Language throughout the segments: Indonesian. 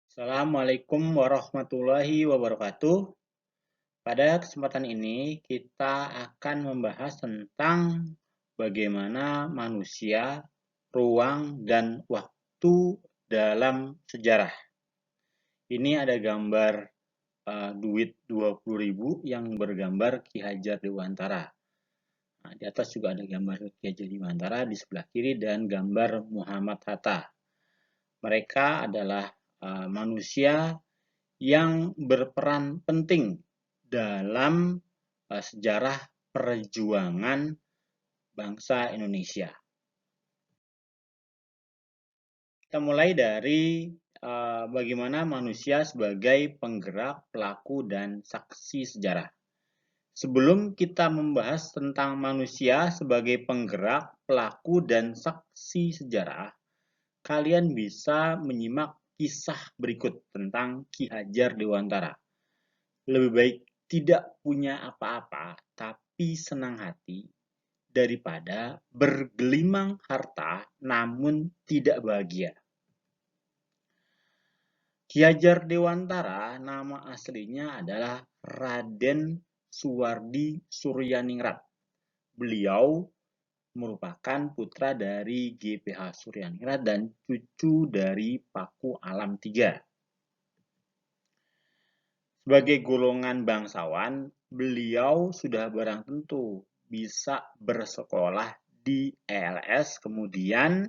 Assalamualaikum warahmatullahi wabarakatuh. Pada kesempatan ini kita akan membahas tentang bagaimana manusia, ruang, dan waktu dalam sejarah. Ini ada gambar duit 20.000 yang bergambar Ki Hajar Dewantara. Nah, di atas juga ada gambar Ki Hajar Dewantara di sebelah kiri dan gambar Muhammad Hatta. Mereka adalah manusia yang berperan penting dalam sejarah perjuangan bangsa Indonesia. Kita mulai dari bagaimana manusia sebagai penggerak, pelaku, dan saksi sejarah. Sebelum kita membahas tentang manusia sebagai penggerak, pelaku, dan saksi sejarah, kalian bisa menyimak kisah berikut tentang Ki Hajar Dewantara. Lebih baik tidak punya apa-apa, tapi senang hati, daripada bergelimang harta namun tidak bahagia. Ki Hajar Dewantara nama aslinya adalah Raden Suwardi Suryaningrat. Beliau merupakan putra dari GPH Suryaningrat dan cucu dari Paku Alam III. Sebagai golongan bangsawan, beliau sudah barang tentu bisa bersekolah di ELS, kemudian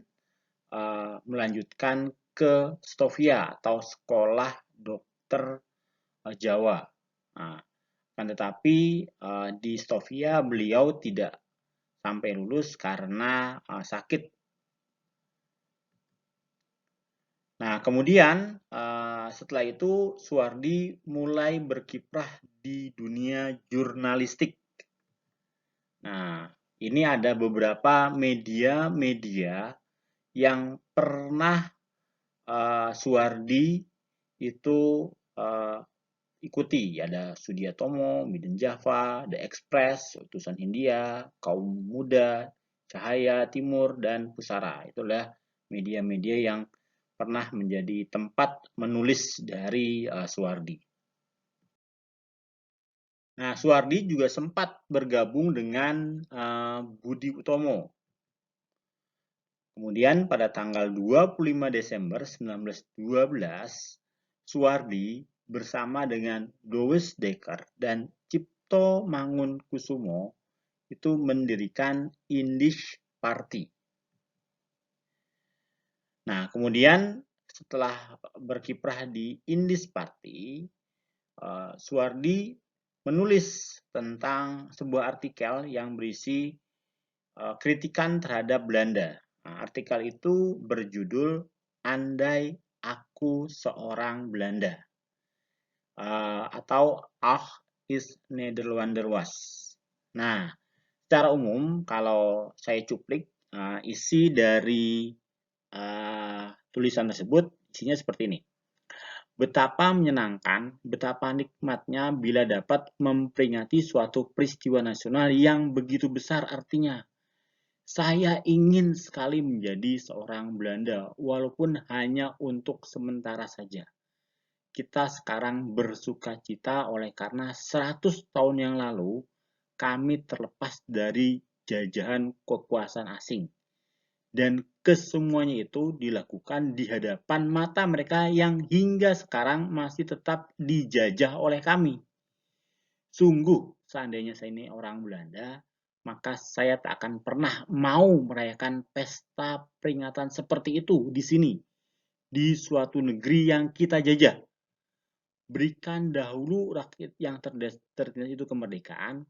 melanjutkan ke Stovia atau Sekolah Dokter Jawa. Nah, kan tetapi di Stovia beliau tidak sampai lulus karena sakit. Nah, kemudian setelah itu Suwardi mulai berkiprah di dunia jurnalistik. Nah, ini ada beberapa media-media yang pernah Suwardi itu ikuti. Ada Sudiatomo, Midin Java, The Express, Utusan India, Kaum Muda, Cahaya Timur, dan Pusara. Itulah media-media yang pernah menjadi tempat menulis dari Suwardi. Nah, Suwardi juga sempat bergabung dengan Budi Utomo. Kemudian pada tanggal 25 Desember 1912, Suwardi bersama dengan Dowes Dekker dan Cipto Mangunkusumo itu mendirikan Indies Party. Nah, kemudian setelah berkiprah di Indies Party, Suwardi menulis tentang sebuah artikel yang berisi kritikan terhadap Belanda. Nah, artikel itu berjudul Andai Aku Seorang Belanda atau Ach is Nederlander was. Nah, secara umum kalau saya cuplik isi dari tulisan tersebut isinya seperti ini. Betapa menyenangkan, betapa nikmatnya bila dapat memperingati suatu peristiwa nasional yang begitu besar artinya. Saya ingin sekali menjadi seorang Belanda, walaupun hanya untuk sementara saja. Kita sekarang bersukacita oleh karena 100 tahun yang lalu kami terlepas dari jajahan kekuasaan asing. Dan kesemuanya itu dilakukan di hadapan mata mereka yang hingga sekarang masih tetap dijajah oleh kami. Sungguh, seandainya saya ini orang Belanda, maka saya tak akan pernah mau merayakan pesta peringatan seperti itu di sini, di suatu negeri yang kita jajah. Berikan dahulu rakyat yang tertindas itu kemerdekaan,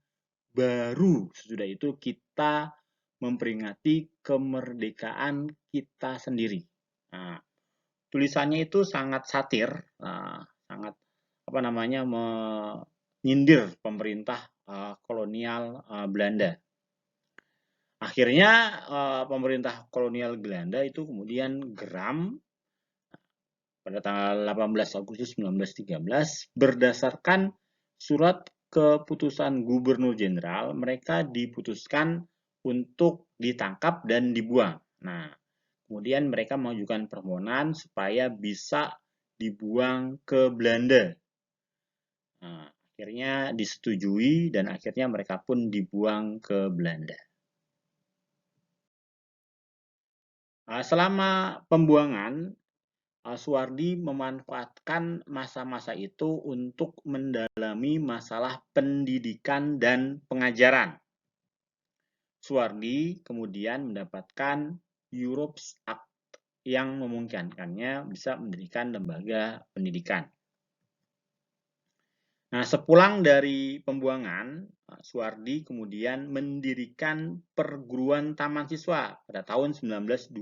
baru sesudah itu kita memperingati kemerdekaan kita sendiri. Nah, tulisannya itu sangat satir, sangat menyindir pemerintah kolonial Belanda. Akhirnya pemerintah kolonial Belanda itu kemudian geram pada tanggal 18 Agustus 1913 berdasarkan surat keputusan Gubernur Jenderal, mereka diputuskan untuk ditangkap dan dibuang. Nah, kemudian mereka mengajukan permohonan supaya bisa dibuang ke Belanda. Nah, akhirnya disetujui dan akhirnya mereka pun dibuang ke Belanda. Selama pembuangan, Suwardi memanfaatkan masa-masa itu untuk mendalami masalah pendidikan dan pengajaran. Suwardi kemudian mendapatkan Europe's Act yang memungkinkannya bisa mendirikan lembaga pendidikan. Nah, sepulang dari pembuangan, Suwardi kemudian mendirikan perguruan taman siswa pada tahun 1922.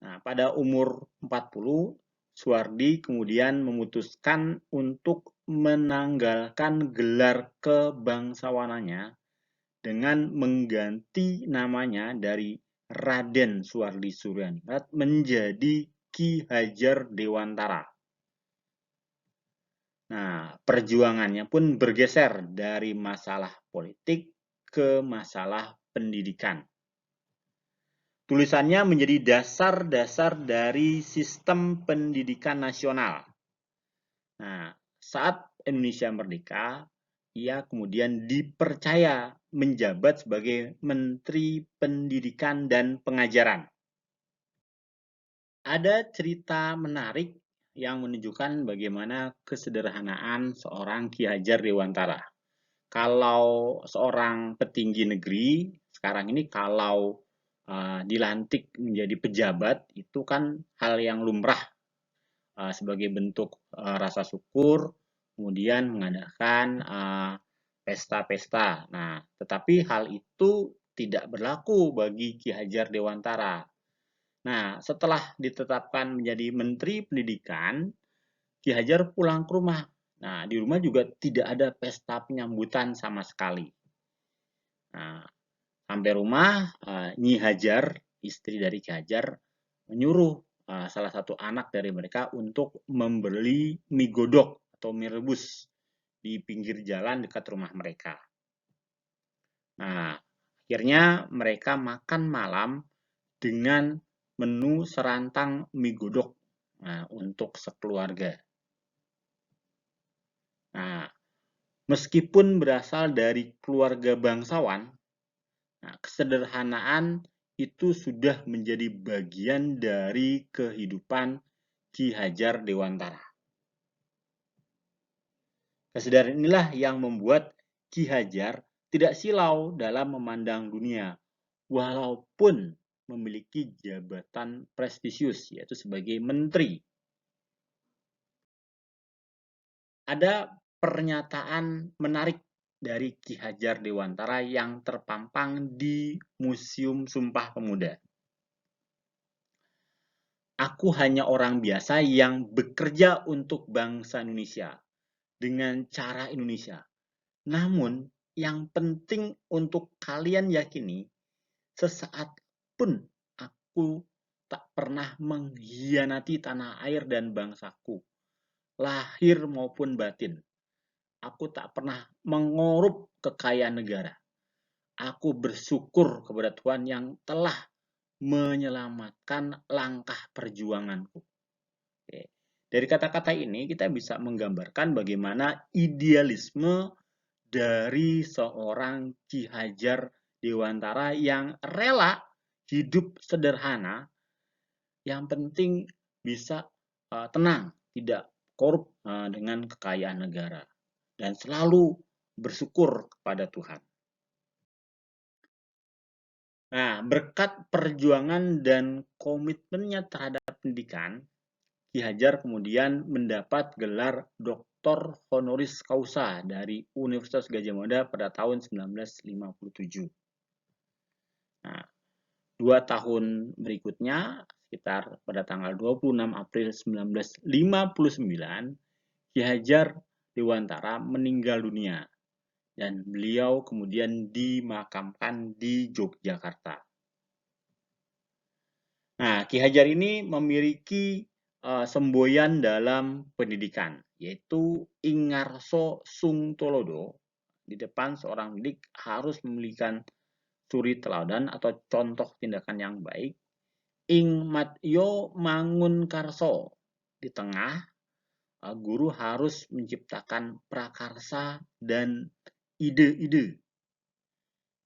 Nah, pada umur 40, Suwardi kemudian memutuskan untuk menanggalkan gelar kebangsawanannya dengan mengganti namanya dari Raden Suwardi Suryaningrat menjadi Ki Hajar Dewantara. Nah, perjuangannya pun bergeser dari masalah politik ke masalah pendidikan. Tulisannya menjadi dasar-dasar dari sistem pendidikan nasional. Nah, saat Indonesia merdeka, ia kemudian dipercaya menjabat sebagai Menteri Pendidikan dan Pengajaran. Ada cerita menarik yang menunjukkan bagaimana kesederhanaan seorang Ki Hajar Dewantara. Kalau seorang petinggi negeri sekarang ini kalau dilantik menjadi pejabat itu kan hal yang lumrah sebagai bentuk rasa syukur, kemudian mengadakan pesta-pesta. Nah, tetapi hal itu tidak berlaku bagi Ki Hajar Dewantara. Nah, setelah ditetapkan menjadi Menteri Pendidikan, Ki Hajar pulang ke rumah. Nah, di rumah juga tidak ada pesta penyambutan sama sekali. Nah, sampai rumah, Nyi Hajar, istri dari Ki Hajar, menyuruh salah satu anak dari mereka untuk membeli mie godok atau mie rebus di pinggir jalan dekat rumah mereka. Nah, akhirnya mereka makan malam dengan menu serantang mie godok untuk sekeluarga. Nah, meskipun berasal dari keluarga bangsawan, kesederhanaan itu sudah menjadi bagian dari kehidupan Ki Hajar Dewantara. Kesadaran inilah yang membuat Ki Hajar tidak silau dalam memandang dunia, walaupun memiliki jabatan prestisius, yaitu sebagai menteri. Ada pernyataan menarik dari Ki Hajar Dewantara yang terpampang di Museum Sumpah Pemuda. Aku hanya orang biasa yang bekerja untuk bangsa Indonesia dengan cara Indonesia. Namun, yang penting untuk kalian yakini, sesaat pun aku tak pernah mengkhianati tanah air dan bangsaku, lahir maupun batin. Aku tak pernah mengorup kekayaan negara. Aku bersyukur kepada Tuhan yang telah menyelamatkan langkah perjuanganku. Oke. Dari kata-kata ini kita bisa menggambarkan bagaimana idealisme dari seorang Ki Hajar Dewantara yang rela hidup sederhana, yang penting bisa tenang, tidak korup dengan kekayaan negara, dan selalu bersyukur kepada Tuhan. Nah, berkat perjuangan dan komitmennya terhadap pendidikan, Ki Hajar kemudian mendapat gelar Doktor Honoris Causa dari Universitas Gadjah Mada pada tahun 1957. Nah, 2 tahun berikutnya, sekitar pada tanggal 26 April 1959, Ki Hajar Dewantara meninggal dunia dan beliau kemudian dimakamkan di Yogyakarta. Nah, Ki Hajar ini memiliki semboyan dalam pendidikan, yaitu Ingarso Sungtolodo. Di depan seorang pendidik harus memiliki suri teladan atau contoh tindakan yang baik, ing matyo mangunkarso. Di tengah, guru harus menciptakan prakarsa dan ide-ide.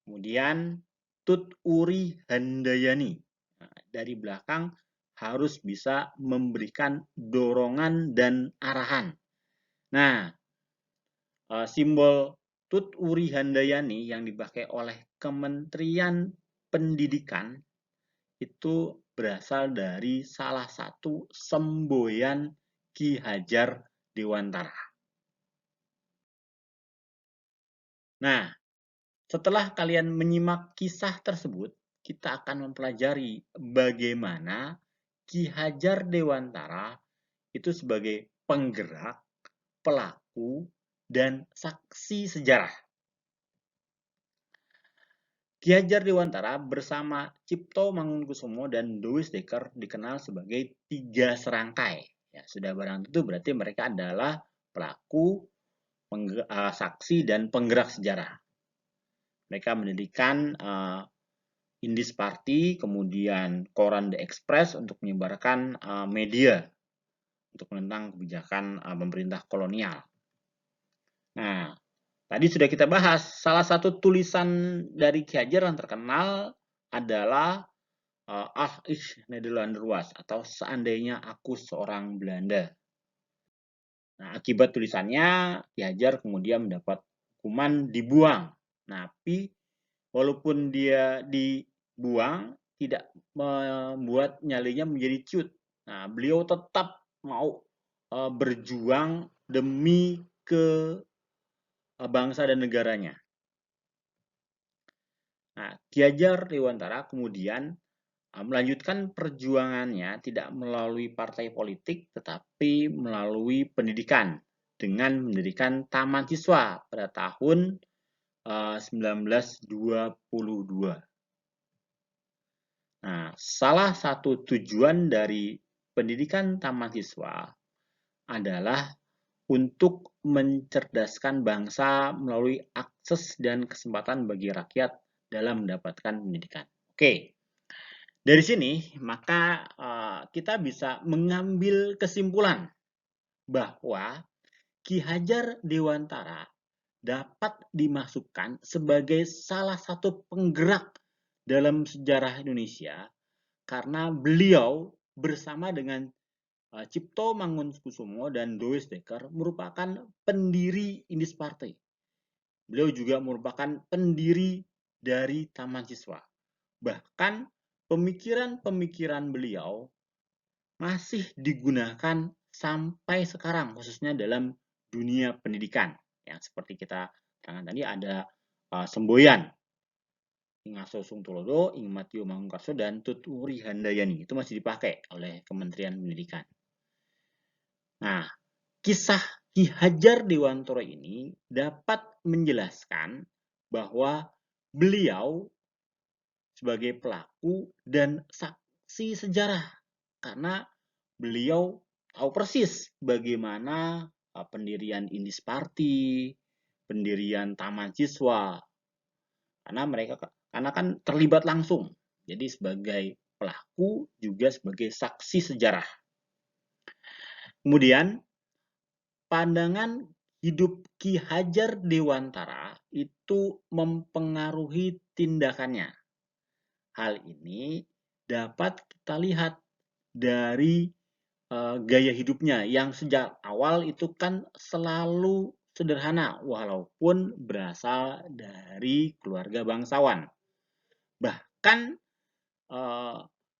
Kemudian tut uri handayani. Nah, dari belakang harus bisa memberikan dorongan dan arahan. Nah, simbol tut uri handayani yang dipakai oleh Kementerian Pendidikan itu berasal dari salah satu semboyan Ki Hajar Dewantara. Nah, setelah kalian menyimak kisah tersebut, kita akan mempelajari bagaimana Ki Hajar Dewantara itu sebagai penggerak, pelaku, dan saksi sejarah. Ki Hajar Dewantara bersama Cipto Mangunkusumo dan Louis Dekker dikenal sebagai tiga serangkai. Ya, sudah barang tentu berarti mereka adalah pelaku, saksi, dan penggerak sejarah. Mereka mendirikan Indis Party, kemudian Koran The Express untuk menyebarkan media untuk menentang kebijakan pemerintah kolonial. Nah, tadi sudah kita bahas, salah satu tulisan dari Ki Hajar yang terkenal adalah ich Nederlander was, atau seandainya aku seorang Belanda. Nah, akibat tulisannya, Ki Hajar kemudian mendapat hukuman dibuang. Tapi walaupun dia dibuang, tidak membuat nyalinya menjadi ciut. Nah, beliau tetap mau berjuang demi ke bangsa dan negaranya. Nah, Ki Hajar Dewantara kemudian melanjutkan perjuangannya tidak melalui partai politik, tetapi melalui pendidikan dengan mendirikan Taman Siswa pada tahun 1922. Nah, salah satu tujuan dari pendidikan Taman Siswa adalah untuk mencerdaskan bangsa melalui akses dan kesempatan bagi rakyat dalam mendapatkan pendidikan. Oke, dari sini maka kita bisa mengambil kesimpulan bahwa Ki Hajar Dewantara dapat dimasukkan sebagai salah satu penggerak dalam sejarah Indonesia karena beliau bersama dengan Cipto Mangunkusumo dan Louis Dekker merupakan pendiri Indis Party. Beliau juga merupakan pendiri dari Taman Siswa. Bahkan pemikiran-pemikiran beliau masih digunakan sampai sekarang, khususnya dalam dunia pendidikan. Yang seperti kita terangkan tadi ada semboyan Ingaso Sungtulodo, Ingmatio Mangunkarso, dan Tuturi Handayani. Itu masih dipakai oleh Kementerian Pendidikan. Nah, kisah Ki Hajar Dewantara ini dapat menjelaskan bahwa beliau sebagai pelaku dan saksi sejarah karena beliau tahu persis bagaimana pendirian Indis Party, pendirian Taman Siswa, karena kan terlibat langsung. Jadi sebagai pelaku juga sebagai saksi sejarah. Kemudian pandangan hidup Ki Hajar Dewantara itu mempengaruhi tindakannya. Hal ini dapat kita lihat dari gaya hidupnya yang sejak awal itu kan selalu sederhana walaupun berasal dari keluarga bangsawan. Bahkan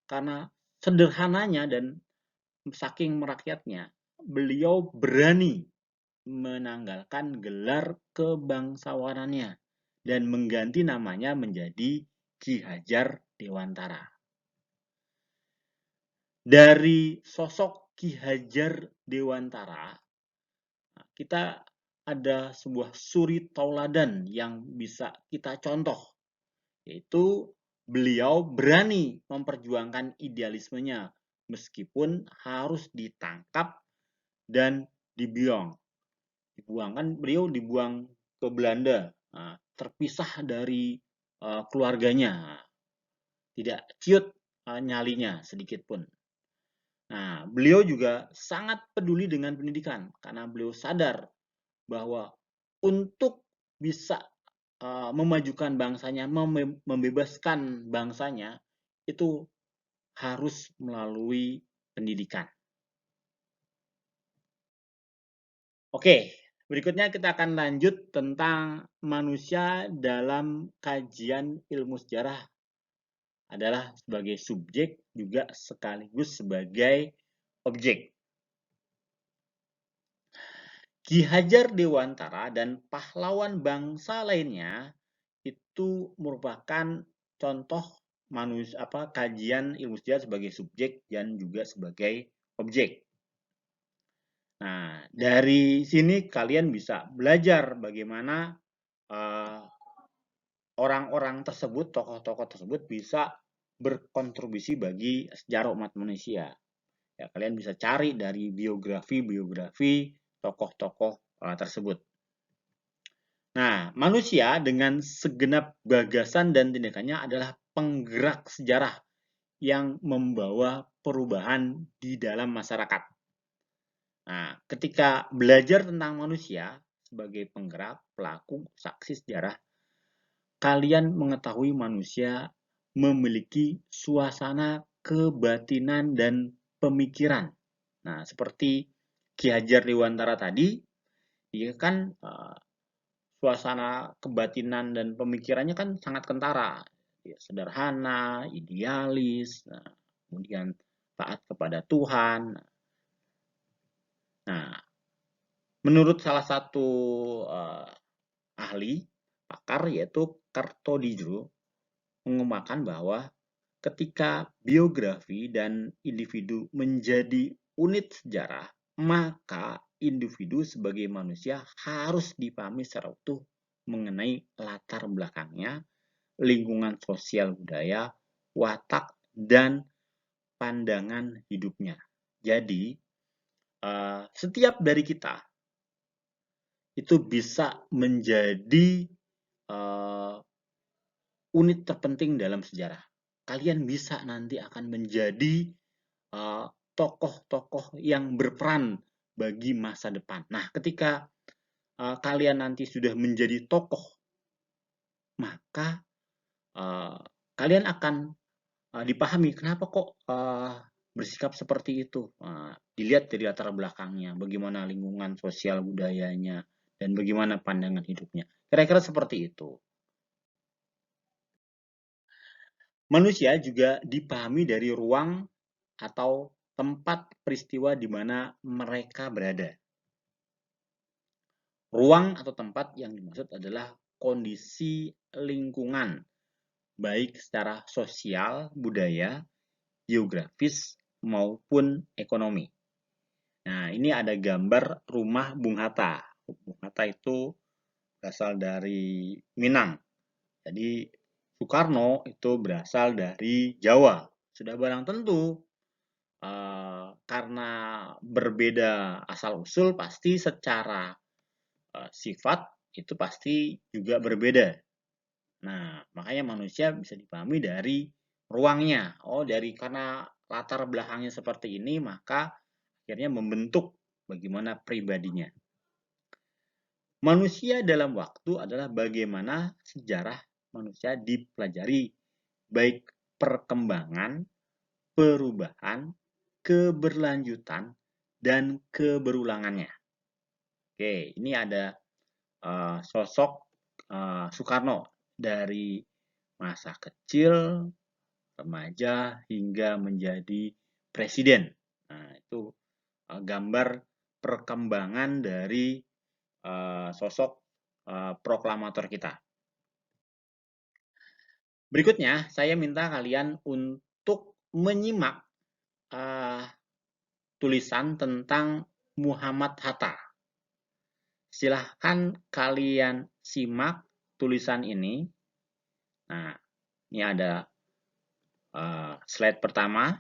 karena sederhananya dan saking merakyatnya, beliau berani menanggalkan gelar kebangsawanannya dan mengganti namanya menjadi Ki Hajar Dewantara. Dari sosok Ki Hajar Dewantara, kita ada sebuah suri tauladan yang bisa kita contoh, yaitu beliau berani memperjuangkan idealismenya meskipun harus ditangkap dan dibuang. Beliau dibuang ke Belanda, terpisah dari keluarganya, tidak ciut nyalinya sedikit pun. Nah, beliau juga sangat peduli dengan pendidikan karena beliau sadar bahwa untuk bisa memajukan bangsanya, membebaskan bangsanya, itu harus melalui pendidikan. Oke, berikutnya kita akan lanjut tentang manusia dalam kajian ilmu sejarah adalah sebagai subjek juga sekaligus sebagai objek. Ki Hajar Dewantara dan pahlawan bangsa lainnya itu merupakan contoh kajian ilmu sejarah sebagai subjek dan juga sebagai objek. Nah, dari sini kalian bisa belajar bagaimana orang-orang tersebut, tokoh-tokoh tersebut bisa berkontribusi bagi sejarah umat manusia. Ya, kalian bisa cari dari biografi tokoh-tokoh tersebut. Nah, manusia dengan segenap gagasan dan tindakannya adalah penggerak sejarah yang membawa perubahan di dalam masyarakat. Nah, ketika belajar tentang manusia sebagai penggerak, pelaku, saksi sejarah, kalian mengetahui manusia memiliki suasana kebatinan dan pemikiran. Nah, seperti Ki Hajar Dewantara tadi, dia kan suasana kebatinan dan pemikirannya kan sangat kentara, ya, sederhana, idealis, kemudian taat kepada Tuhan. Nah, menurut salah satu ahli pakar yaitu Kartodiro mengembangkan bahwa ketika biografi dan individu menjadi unit sejarah, maka individu sebagai manusia harus dipahami secara utuh mengenai latar belakangnya, lingkungan sosial budaya, watak, dan pandangan hidupnya. Jadi, setiap dari kita itu bisa menjadi unit terpenting dalam sejarah. Kalian bisa nanti akan menjadi tokoh-tokoh yang berperan bagi masa depan. Nah, ketika kalian nanti sudah menjadi tokoh, maka kalian akan dipahami kenapa kok bersikap seperti itu. Dilihat dari latar belakangnya, bagaimana lingkungan sosial budayanya, dan bagaimana pandangan hidupnya. Kira-kira seperti itu. Manusia juga dipahami dari ruang atau tempat peristiwa di mana mereka berada. Ruang atau tempat yang dimaksud adalah kondisi lingkungan, baik secara sosial, budaya, geografis, maupun ekonomi. Nah, ini ada gambar rumah Bung Hatta. Bung Hatta itu berasal dari Minang. Jadi, Soekarno itu berasal dari Jawa. Sudah barang tentu, karena berbeda asal-usul, pasti secara sifat itu pasti juga berbeda. Nah, makanya manusia bisa dipahami dari ruangnya. Oh, karena latar belakangnya seperti ini, maka akhirnya membentuk bagaimana pribadinya. Manusia dalam waktu adalah bagaimana sejarah manusia dipelajari, baik perkembangan, perubahan, keberlanjutan, dan keberulangannya. Oke, ini ada sosok Soekarno dari masa kecil, remaja, hingga menjadi presiden. Nah, itu gambar perkembangan dari sosok proklamator kita. Berikutnya, saya minta kalian untuk menyimak tulisan tentang Muhammad Hatta. Silahkan kalian simak tulisan ini. Nah, ini ada slide pertama.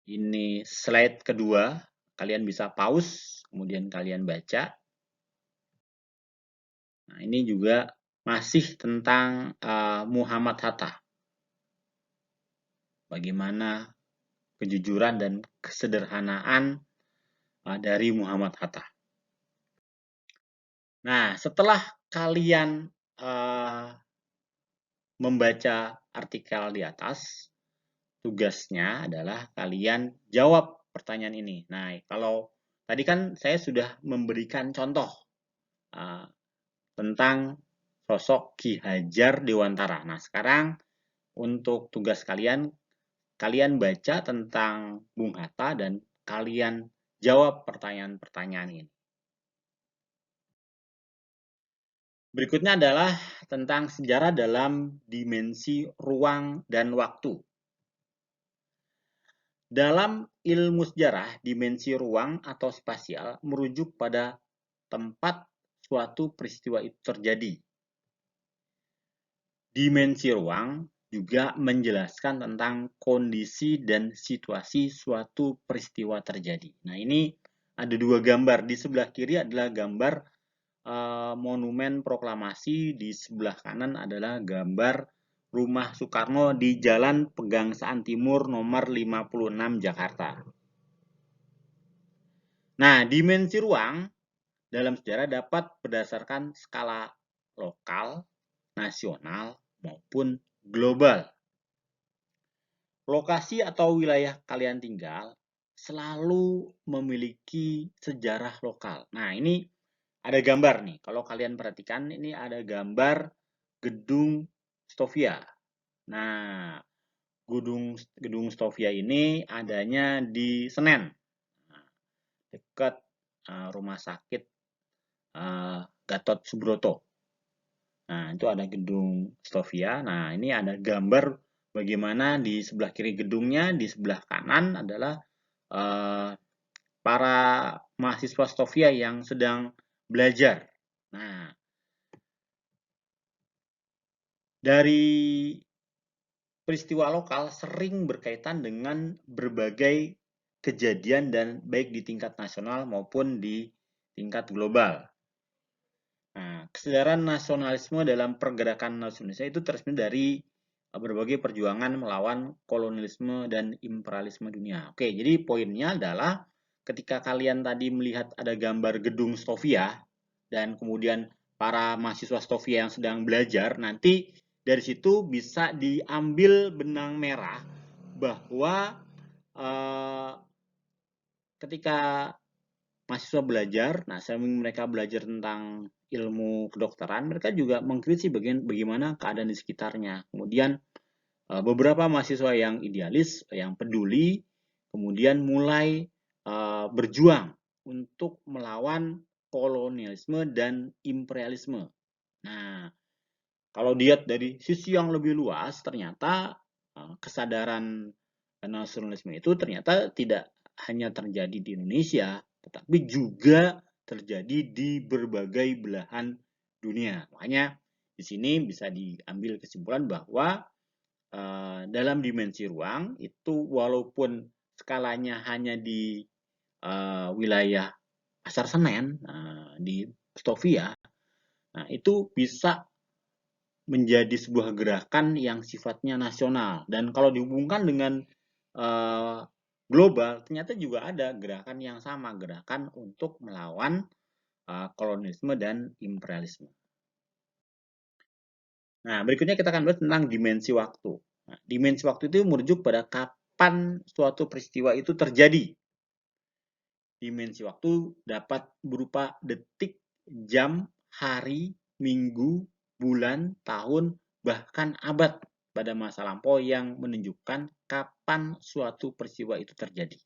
Ini slide kedua. Kalian bisa pause, kemudian kalian baca. Nah, ini juga masih tentang Muhammad Hatta. bagaimana kejujuran dan kesederhanaan dari Muhammad Hatta. Nah, setelah kalian membaca artikel di atas, tugasnya adalah kalian jawab pertanyaan ini. Nah, kalau tadi kan saya sudah memberikan contoh tentang sosok Ki Hajar Dewantara. Nah, sekarang untuk tugas kalian, kalian baca tentang Bung Hatta dan kalian jawab pertanyaan-pertanyaan ini. Berikutnya adalah tentang sejarah dalam dimensi ruang dan waktu. Dalam ilmu sejarah, dimensi ruang atau spasial merujuk pada tempat suatu peristiwa itu terjadi. Dimensi ruang juga menjelaskan tentang kondisi dan situasi suatu peristiwa terjadi. Nah, ini ada dua gambar. Di sebelah kiri adalah gambar monumen proklamasi, di sebelah kanan adalah gambar Rumah Soekarno di Jalan Pegangsaan Timur nomor 56 Jakarta. Nah, dimensi ruang dalam sejarah dapat berdasarkan skala lokal, nasional, maupun global. Lokasi atau wilayah kalian tinggal selalu memiliki sejarah lokal. Nah, ini ada gambar nih. Kalau kalian perhatikan, ini ada gambar Gedung Stovia. Nah, Gedung Stovia ini adanya di Senen, dekat rumah sakit Gatot Subroto. Nah, itu ada Gedung Stovia. Nah, ini ada gambar bagaimana di sebelah kiri gedungnya, di sebelah kanan adalah para mahasiswa Stovia yang sedang belajar. Nah, dari peristiwa lokal sering berkaitan dengan berbagai kejadian dan baik di tingkat nasional maupun di tingkat global. Nah, kesadaran nasionalisme dalam pergerakan nasionalisme itu tercermin dari berbagai perjuangan melawan kolonialisme dan imperialisme dunia. Oke, jadi poinnya adalah ketika kalian tadi melihat ada gambar gedung Stovia dan kemudian para mahasiswa Stovia yang sedang belajar, nanti dari situ bisa diambil benang merah bahwa ketika mahasiswa belajar, nah sambil mereka belajar tentang ilmu kedokteran, mereka juga mengkritisi bagaimana keadaan di sekitarnya. Kemudian beberapa mahasiswa yang idealis, yang peduli, kemudian mulai berjuang untuk melawan kolonialisme dan imperialisme. Nah, kalau dilihat dari sisi yang lebih luas, ternyata kesadaran nasionalisme itu ternyata tidak hanya terjadi di Indonesia, tetapi juga terjadi di berbagai belahan dunia. Makanya di sini bisa diambil kesimpulan bahwa dalam dimensi ruang itu walaupun skalanya hanya di wilayah Pasar Senen, di Stovia, nah itu bisa menjadi sebuah gerakan yang sifatnya nasional. Dan kalau dihubungkan dengan global, ternyata juga ada gerakan yang sama, gerakan untuk melawan kolonialisme dan imperialisme. Nah, berikutnya kita akan bahas tentang dimensi waktu. Nah, dimensi waktu itu merujuk pada kapan suatu peristiwa itu terjadi. Dimensi waktu dapat berupa detik, jam, hari, minggu, bulan, tahun, bahkan abad pada masa lampau yang menunjukkan kapan suatu peristiwa itu terjadi.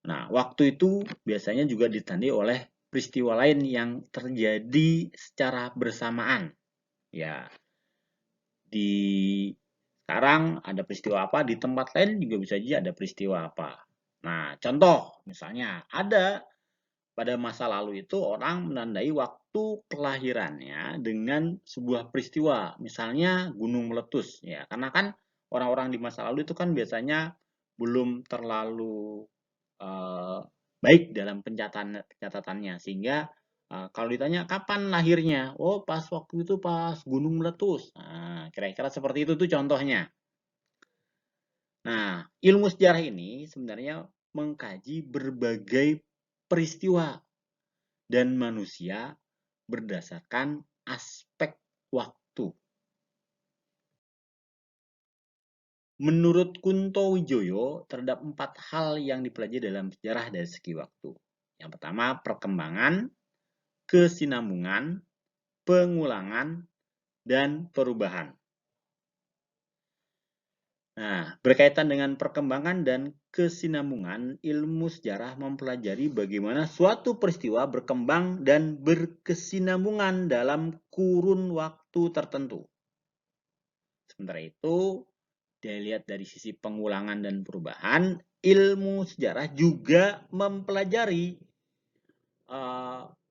Nah, waktu itu biasanya juga ditandai oleh peristiwa lain yang terjadi secara bersamaan. Ya, di sekarang ada peristiwa apa, di tempat lain juga bisa jadi ada peristiwa apa. Nah, contoh misalnya ada pada masa lalu itu orang menandai waktu kelahirannya dengan sebuah peristiwa, misalnya gunung meletus ya. Karena kan orang-orang di masa lalu itu kan biasanya belum terlalu baik dalam pencatatannya sehingga kalau ditanya kapan lahirnya, oh pas waktu itu pas gunung meletus. Nah, kira-kira seperti itu tuh contohnya. Nah, ilmu sejarah ini sebenarnya mengkaji berbagai peristiwa dan manusia berdasarkan aspek waktu. Menurut Kunto Wijoyo, terdapat 4 hal yang dipelajari dalam sejarah dari segi waktu. Yang pertama, perkembangan, kesinambungan, pengulangan, dan perubahan. Nah, berkaitan dengan perkembangan dan kesinambungan, ilmu sejarah mempelajari bagaimana suatu peristiwa berkembang dan berkesinambungan dalam kurun waktu tertentu. Sementara itu, dilihat dari sisi pengulangan dan perubahan, ilmu sejarah juga mempelajari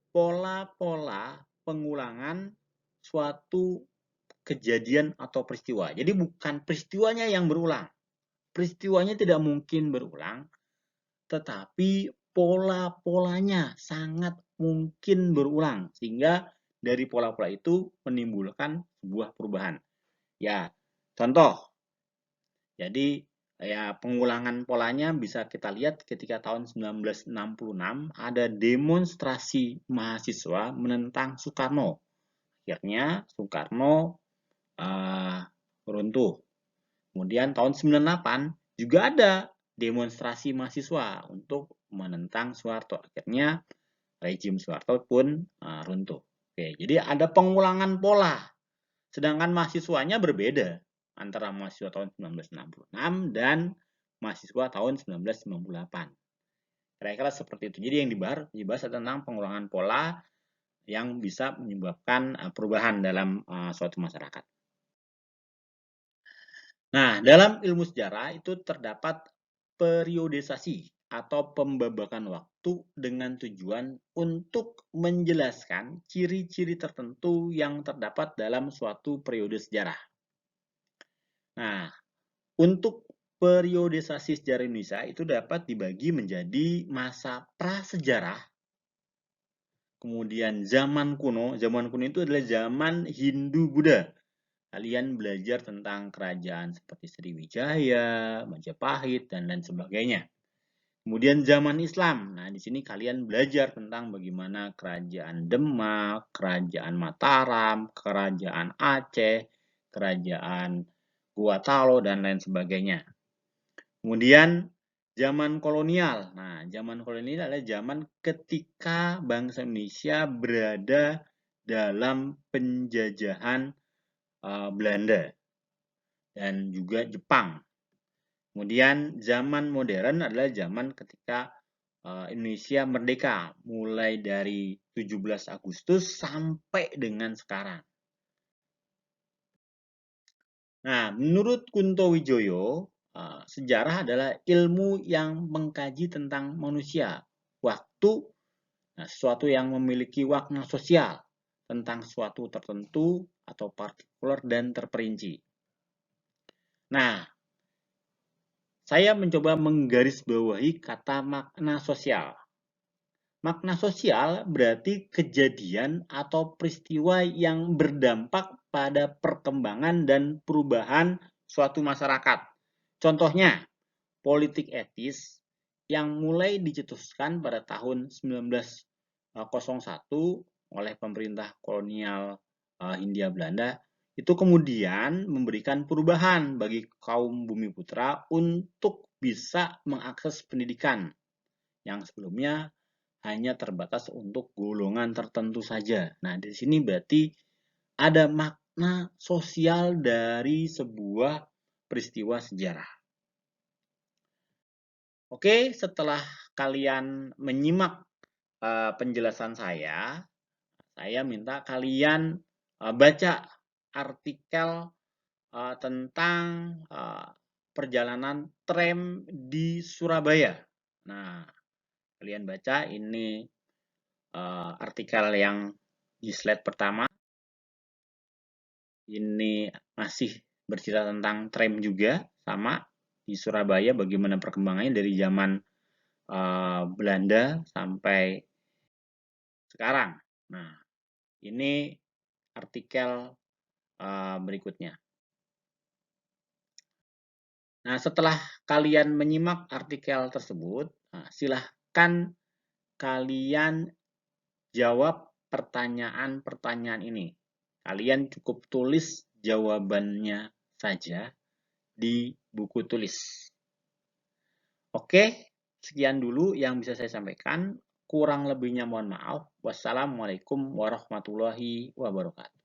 pola-pola pengulangan suatu kejadian atau peristiwa. Jadi bukan peristiwanya yang berulang. Peristiwanya tidak mungkin berulang, tetapi pola-polanya sangat mungkin berulang. Sehingga dari pola-pola itu menimbulkan sebuah perubahan. Ya, contoh. Jadi ya pengulangan polanya bisa kita lihat ketika tahun 1966 ada demonstrasi mahasiswa menentang Soekarno. Akhirnya Soekarno runtuh. Kemudian tahun 98 juga ada demonstrasi mahasiswa untuk menentang Soeharto. Akhirnya rejim Soeharto pun runtuh. Oke, jadi ada pengulangan pola. Sedangkan mahasiswanya berbeda antara mahasiswa tahun 1966 dan mahasiswa tahun 1998. Kira-kira seperti itu. Jadi yang dibahas tentang pengulangan pola yang bisa menyebabkan perubahan dalam suatu masyarakat. Nah, dalam ilmu sejarah itu terdapat periodisasi atau pembabakan waktu dengan tujuan untuk menjelaskan ciri-ciri tertentu yang terdapat dalam suatu periode sejarah. Nah, untuk periodisasi sejarah Indonesia itu dapat dibagi menjadi masa prasejarah, kemudian zaman kuno. Zaman kuno itu adalah zaman Hindu-Buddha. Kalian belajar tentang kerajaan seperti Sriwijaya, Majapahit, dan lain sebagainya. Kemudian zaman Islam. Nah, di sini kalian belajar tentang bagaimana kerajaan Demak, kerajaan Mataram, kerajaan Aceh, kerajaan Gua Talo, dan lain sebagainya. Kemudian zaman kolonial. Nah, zaman kolonial adalah zaman ketika bangsa Indonesia berada dalam penjajahan Belanda dan juga Jepang. Kemudian zaman modern adalah zaman ketika Indonesia merdeka, mulai dari 17 Agustus sampai dengan sekarang. Nah, menurut Kunto Wijoyo, sejarah adalah ilmu yang mengkaji tentang manusia, waktu, sesuatu yang memiliki makna sosial tentang suatu tertentu atau partikular dan terperinci. Nah, saya mencoba menggarisbawahi kata makna sosial. Makna sosial berarti kejadian atau peristiwa yang berdampak pada perkembangan dan perubahan suatu masyarakat. Contohnya, politik etis yang mulai dicetuskan pada tahun 1901 oleh pemerintah kolonial Hindia Belanda itu kemudian memberikan perubahan bagi kaum Bumiputra untuk bisa mengakses pendidikan yang sebelumnya hanya terbatas untuk golongan tertentu saja. Nah, di sini berarti ada makna sosial dari sebuah peristiwa sejarah. Oke, setelah kalian menyimak penjelasan saya minta kalian baca artikel tentang perjalanan tram di Surabaya. Nah, kalian baca ini artikel yang di slide pertama. Ini masih bercerita tentang tram juga, sama di Surabaya bagaimana perkembangannya dari zaman Belanda sampai sekarang. Nah, ini artikel berikutnya. Nah, setelah kalian menyimak artikel tersebut, silahkan kalian jawab pertanyaan-pertanyaan ini. Kalian cukup tulis jawabannya saja di buku tulis. Oke, sekian dulu yang bisa saya sampaikan. Kurang lebihnya mohon maaf. Wassalamualaikum warahmatullahi wabarakatuh.